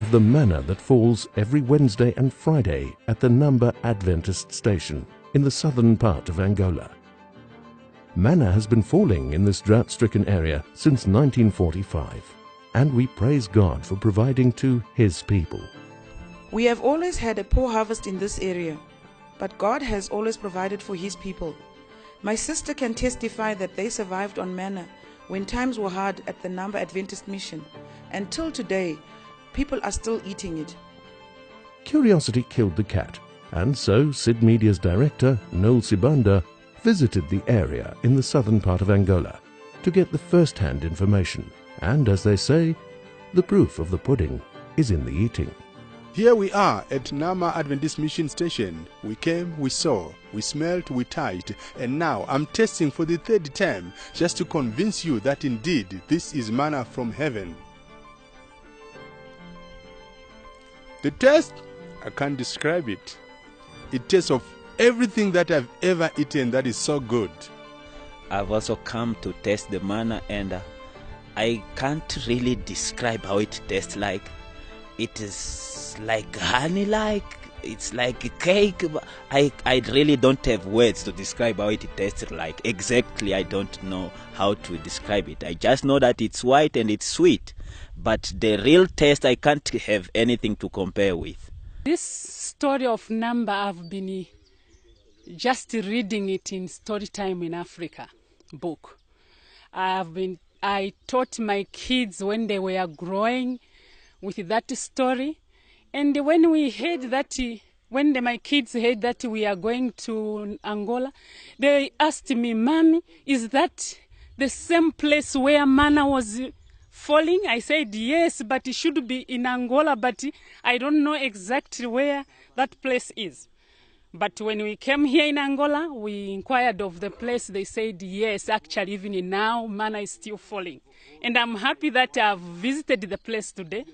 of the manna that falls every Wednesday and Friday at the Namba Adventist Station in the southern part of Angola. Manna has been falling in this drought-stricken area since 1945, and we praise God for providing to His people. We have always had a poor harvest in this area, but God has always provided for His people. My sister can testify that they survived on manna when times were hard at the Namba Adventist Mission. Until today, people are still eating it. Curiosity killed the cat, and so Sid Media's director, Noel Sibanda, visited the area in the southern part of Angola to get the first-hand information. And as they say, the proof of the pudding is in the eating. Here we are at Namba Adventist Mission Station. We came, we saw, we smelled, we touched, and now I'm tasting for the third time just to convince you that indeed this is manna from heaven. The taste, I can't describe it. It tastes of everything that I've ever eaten that is so good. I've also come to taste the manna, and I can't really describe how it tastes like. It is like honey-like, it's like a cake. I really don't have words to describe how it tastes like. Exactly, I don't know how to describe it. I just know that it's white and it's sweet. But the real taste, I can't have anything to compare with. This story of Namba, I've been just reading it in Storytime in Africa book. I taught my kids when they were growing with that story, and when my kids heard that we are going to Angola, they asked me, "Mommy, is that the same place where manna was falling?" I said, "Yes, but it should be in Angola, but I don't know exactly where that place is." But when we came here in Angola, we inquired of the place. They said, yes, actually, even now, manna is still falling. And I'm happy that I've visited the place today.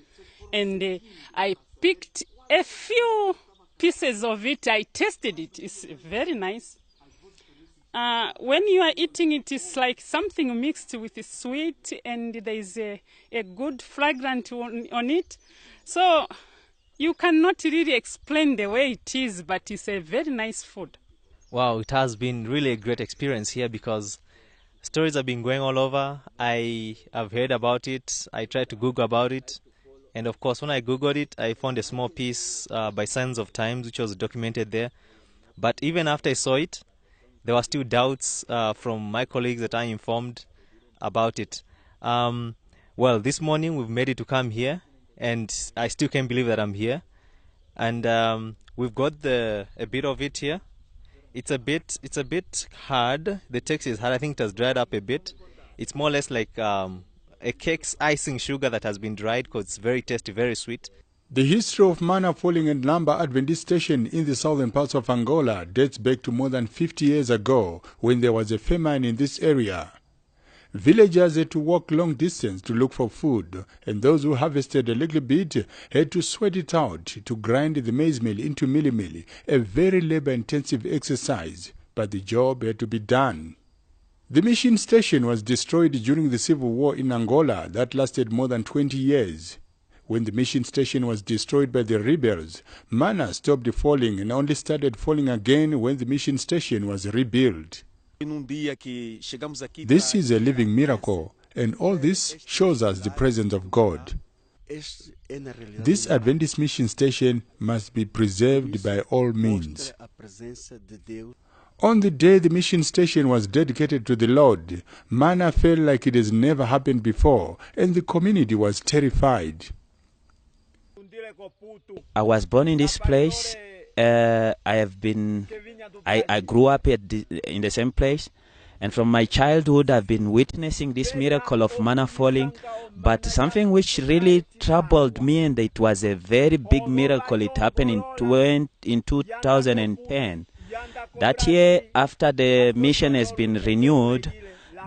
And I picked a few pieces of it. I tasted it. It's very nice. When you are eating it, it's like something mixed with sweet, and there is a good fragrance on it. So you cannot really explain the way it is, but it's a very nice food. Wow, it has been really a great experience here because stories have been going all over. I have heard about it. I tried to Google about it. And of course, when I Googled it, I found a small piece by Signs of Times, which was documented there. But even after I saw it, there were still doubts from my colleagues that I informed about it. Well, this morning we've made it to come here, and I still can't believe that I'm here. And we've got a bit of it here. It's a bit hard. The text is hard. I think it has dried up a bit. It's more or less like a cake's icing sugar that has been dried because it's very tasty, very sweet. The history of manna falling at Namba Adventist Station in the southern parts of Angola dates back to more than 50 years ago when there was a famine in this area. Villagers had to walk long distance to look for food, and those who harvested a little bit had to sweat it out to grind the maize meal into mealie, a very labor-intensive exercise, but the job had to be done. The mission station was destroyed during the civil war in Angola that lasted more than 20 years. When the mission station was destroyed by the rebels, manna stopped falling and only started falling again when the mission station was rebuilt. This is a living miracle, and all this shows us the presence of God. This Adventist mission station must be preserved by all means. On the day the mission station was dedicated to the Lord, manna fell like it has never happened before, and the community was terrified. I was born in this place. I grew up in the same place, and from my childhood I've been witnessing this miracle of manna falling. But something which really troubled me, and it was a very big miracle, it happened in 2010. That year, after the mission has been renewed,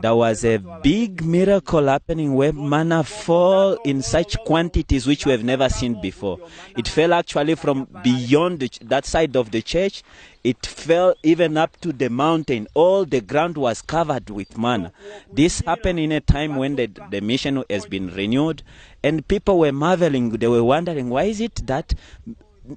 there was a big miracle happening where manna fell in such quantities which we have never seen before. It fell actually from beyond that side of the church. It fell even up to the mountain. All the ground was covered with manna. This happened in a time when the mission has been renewed, and people were marveling. They were wondering, why is it that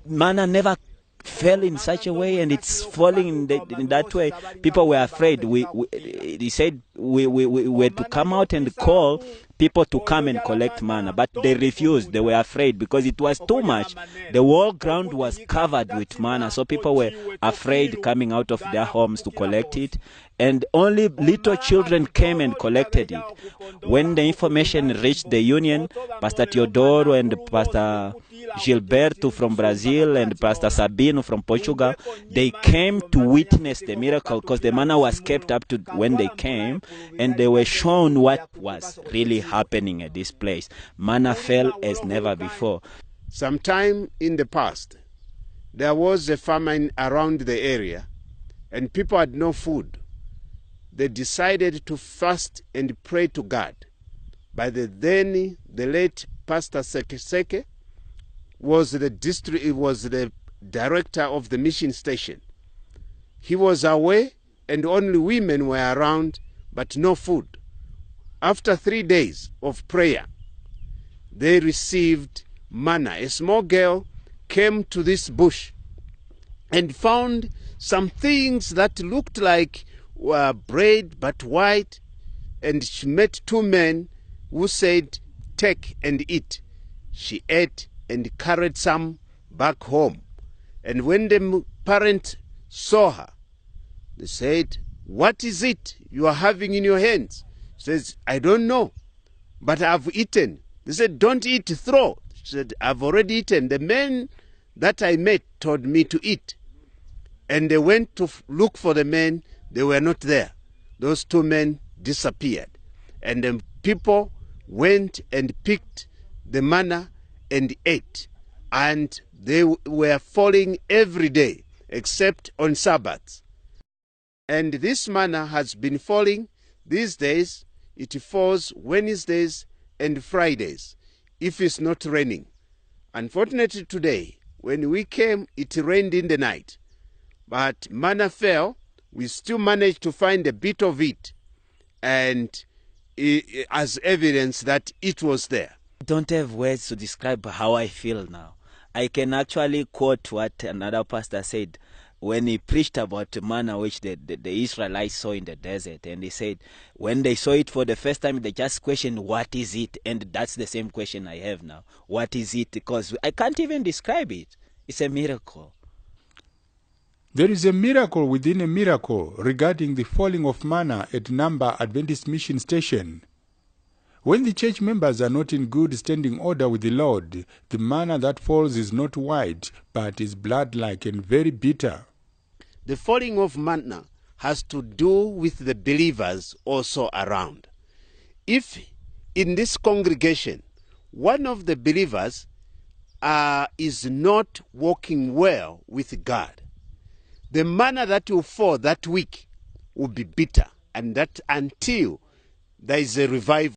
manna never fell in such a way and it's falling in that way? People were afraid. He said we were to come out and call people to come and collect manna, but they refused. They were afraid because it was too much. The whole ground was covered with manna, so people were afraid coming out of their homes to collect it, and only little children came and collected it. When the information reached the union, Pastor Teodoro and Pastor Gilberto from Brazil and Pastor Sabino from Portugal, they came to witness the miracle because the manna was kept up to when they came, and they were shown what was really happening at this place. Manna fell as never before. Sometime in the past, there was a famine around the area and people had no food. They decided to fast and pray to God. By the late Pastor Seke was the director of the mission station. He was away and only women were around, but no food. After 3 days of prayer, they received manna. A small girl came to this bush and found some things that looked like bread but white, and she met 2 men who said, "Take and eat." She ate and carried some back home. And when the parents saw her, they said, "What is it you are having in your hands?" She says, "I don't know, but I've eaten." They said, "Don't eat, throw." She said, "I've already eaten. The men that I met told me to eat." And they went to look for the men. They were not there. Those 2 men disappeared. And the people went and picked the manna and ate. And they were falling every day except on Sabbaths. And this manna has been falling these days. It falls Wednesdays and Fridays if it's not raining. Unfortunately today, when we came, it rained in the night. But manna fell. We still managed to find a bit of it, and as evidence that it was there. I don't have words to describe how I feel now. I can actually quote what another pastor said when he preached about manna which the Israelites saw in the desert. And he said when they saw it for the first time, they just questioned, what is it? And that's the same question I have now. What is it? Because I can't even describe it. It's a miracle. There is a miracle within a miracle regarding the falling of manna at Namba Adventist Mission Station. When the church members are not in good standing order with the Lord, the manna that falls is not white, but is blood-like and very bitter. The falling of manna has to do with the believers also around. If in this congregation, one of the believers is not walking well with God, the manna that will fall that week will be bitter, and that until there is a revival.